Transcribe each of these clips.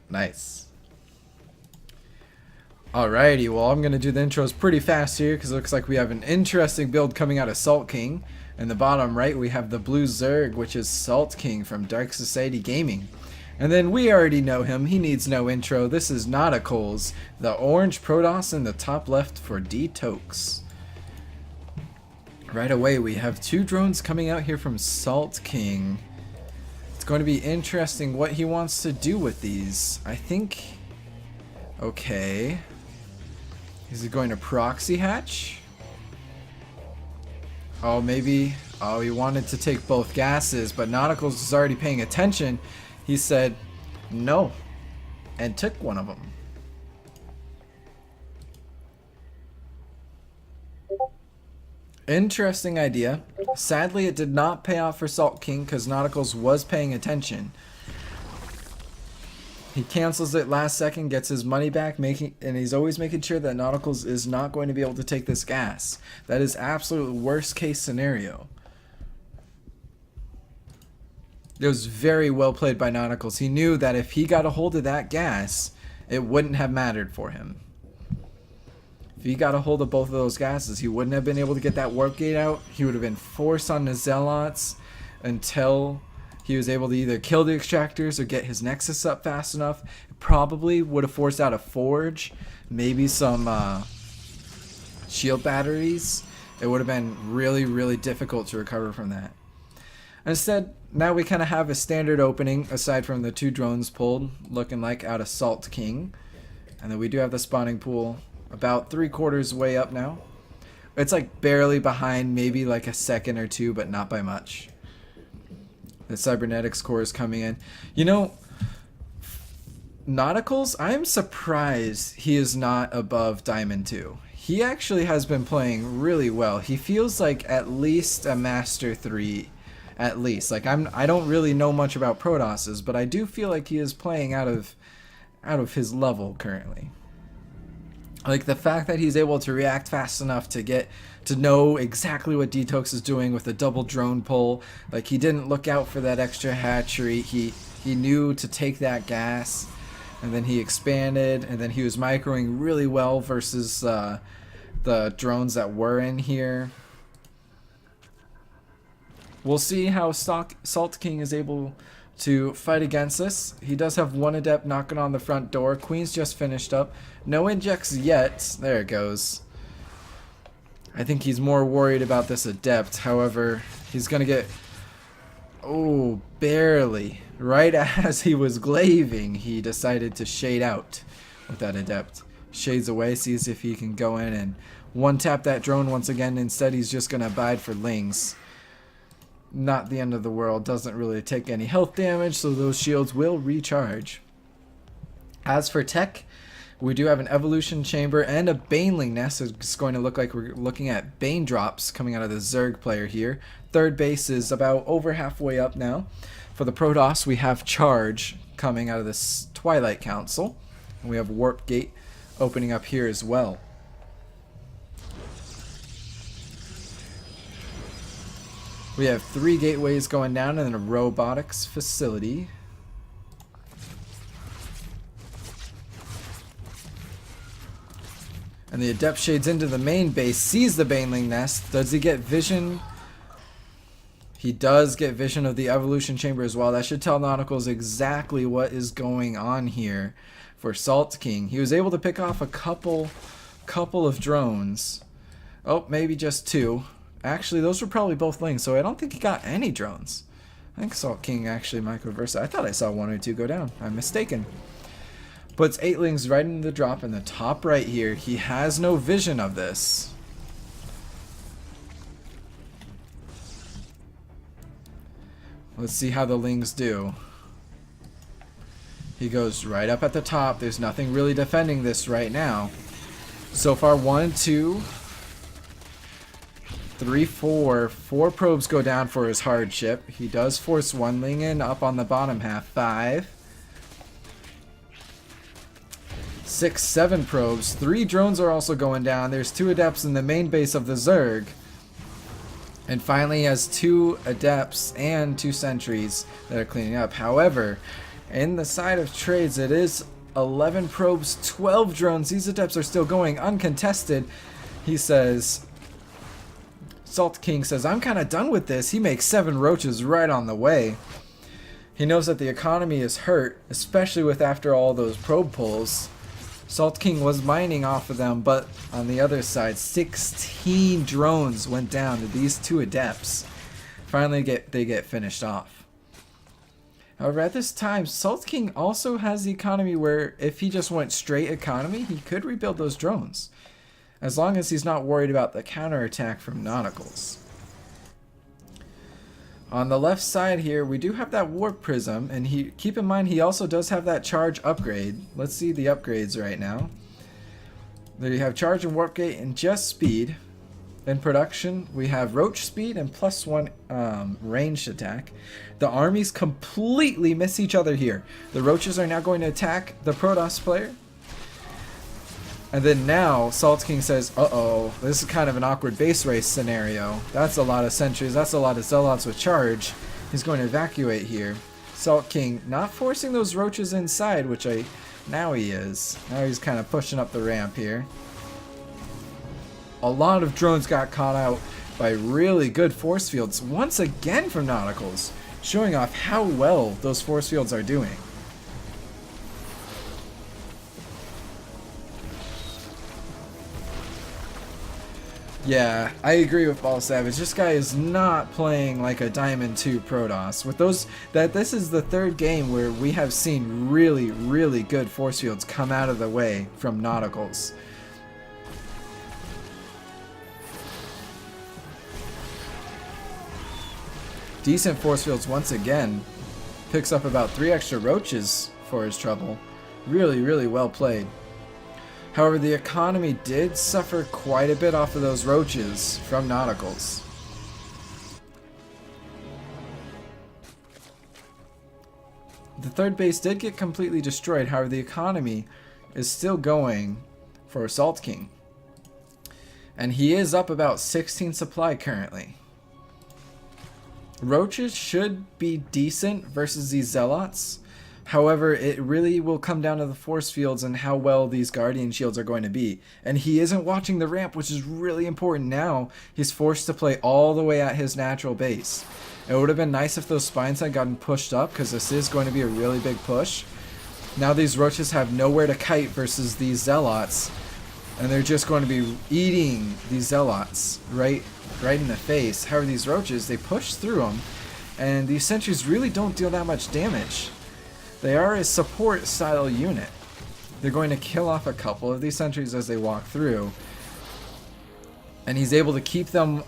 Nice. Alrighty, well I'm going to do the intros pretty fast here because it looks like we have an interesting build coming out of Salt King. In the bottom right we have the blue Zerg, which is Salt King from Dark Society Gaming. And then we already know him, he needs no intro. This is Dtokes, the orange Protoss in the top left for Dtokes. Right away we have two drones coming out here from Salt King. It's going to be interesting what he wants to do with these. I think... Okay. Is he going to proxy hatch? Oh, maybe. Oh, he wanted to take both gases, but Dtokes is already paying attention. He said no and took one of them. Interesting idea. Sadly, it did not pay off for Salt King because Dtokes was paying attention. He cancels it last second, gets his money back, and he's always making sure that Dtokes is not going to be able to take this gas. That is absolute worst case scenario. It was very well played by Dtokes. He knew that if he got a hold of that gas, it wouldn't have mattered for him. If he got a hold of both of those gases, he wouldn't have been able to get that warp gate out. He would have been forced on the Zealots until he was able to either kill the extractors or get his Nexus up fast enough. Probably would have forced out a forge, maybe some shield batteries. It would have been really, really difficult to recover from that. Instead, now we kind of have a standard opening aside from the two drones pulled, looking like out of Salt King. And then we do have the spawning pool about 3/4 way up now. It's like barely behind, maybe like a second or two, but not by much. The cybernetics core is coming in. You know, Dtokes, I am surprised he is not above Diamond 2. He actually has been playing really well. He feels like at least a Master 3, at least. Like I don't really know much about Protosses, but I do feel like he is playing out of his level currently. Like the fact that he's able to react fast enough to get to know exactly what Dtokes is doing with a double drone pull. Like he didn't look out for that extra hatchery. He knew to take that gas, and then he expanded, and then he was microing really well versus the drones that were in here. We'll see how Salt King is able to fight against this. He does have one adept knocking on the front door. Queen's just finished up. No injects yet. There it goes. I think he's more worried about this adept. However, he's going to get... Oh, barely. Right as he was glaving, he decided to shade out with that adept. Shades away, sees if he can go in and one-tap that drone once again. Instead, he's just going to abide for lings. Not the end of the world, doesn't really take any health damage, so those shields will recharge. As for tech, we do have an evolution chamber and a baneling nest. It's going to look like we're looking at bane drops coming out of the Zerg player here. Third base is about over halfway up now. For the Protoss, we have charge coming out of this Twilight Council. And we have warp gate opening up here as well. We have 3 gateways going down and then a robotics facility. And the adept shades into the main base, sees the baneling nest. Does he get vision? He does get vision of the evolution chamber as well. That should tell Dtokes exactly what is going on here for Salt King. He was able to pick off a couple of drones. Oh, maybe just 2. Actually, those were probably both lings, so I don't think he got any drones. I think Salt King actually microverse. I thought I saw 1 or 2 go down. I'm mistaken. Puts 8 lings right into the drop in the top right here. He has no vision of this. Let's see how the lings do. He goes right up at the top. There's nothing really defending this right now. So far, 1, 2... 3, 4. 4 probes go down for his hardship. He does force 1 ling in up on the bottom half. 5. 6, 7 probes. 3 drones are also going down. There's 2 adepts in the main base of the Zerg. And finally he has 2 adepts and 2 sentries that are cleaning up. However, In the side of trades, it is 11 probes, 12 drones. These adepts are still going uncontested. He says, Salt King says, I'm kind of done with this. He makes 7 roaches right on the way. He knows that the economy is hurt, especially with after all those probe pulls. Salt King was mining off of them, but on the other side, 16 drones went down to these 2 adepts. Finally, they get finished off. However, at this time, Salt King also has the economy where if he just went straight economy, he could rebuild those drones. As long as he's not worried about the counterattack from Nauticals. On the left side here, we do have that Warp Prism, and keep in mind he also does have that Charge upgrade. Let's see the upgrades right now. There you have Charge and Warp Gate and just Speed. In production, we have Roach Speed and +1 ranged attack. The armies completely miss each other here. The Roaches are now going to attack the Protoss player. And then now, Salt King says, uh-oh, this is kind of an awkward base race scenario. That's a lot of sentries, that's a lot of Zealots with charge. He's going to evacuate here. Salt King not forcing those roaches inside, which now he is. Now he's kind of pushing up the ramp here. A lot of drones got caught out by really good force fields, once again from Nauticals, showing off how well those force fields are doing. Yeah, I agree with Ball Savage. This guy is not playing like a Diamond 2 Protoss. With those, this is the 3rd game where we have seen really, really good force fields come out of the way from Nauticals. Decent force fields once again. Picks up about 3 extra roaches for his trouble. Really, really well played. However, the economy did suffer quite a bit off of those roaches from Nauticals. The 3rd base did get completely destroyed, however the economy is still going for Salt King. And he is up about 16 supply currently. Roaches should be decent versus these Zealots. However, it really will come down to the force fields and how well these Guardian Shields are going to be. And he isn't watching the ramp, which is really important now. He's forced to play all the way at his natural base. It would have been nice if those Spines had gotten pushed up, because this is going to be a really big push. Now these Roaches have nowhere to kite versus these Zealots. And they're just going to be eating these Zealots right in the face. However, these Roaches, they push through them. And these sentries really don't deal that much damage. They are a support style unit. They're going to kill off a couple of these sentries as they walk through. And he's able to keep them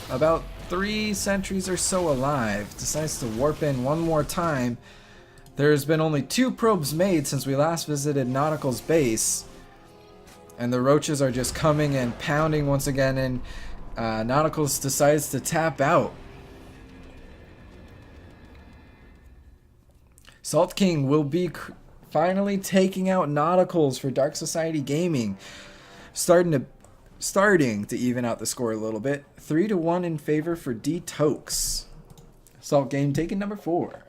about 3 sentries or so alive. Decides to warp in one more time. There's been only 2 probes made since we last visited Nautical's base. And the Roaches are just coming and pounding once again, and Nauticals decides to tap out. Salt King will be finally taking out Nauticals for Dark Society Gaming. Starting to even out the score a little bit. 3-1 in favor for Dtokes. Salt Game taking number 4.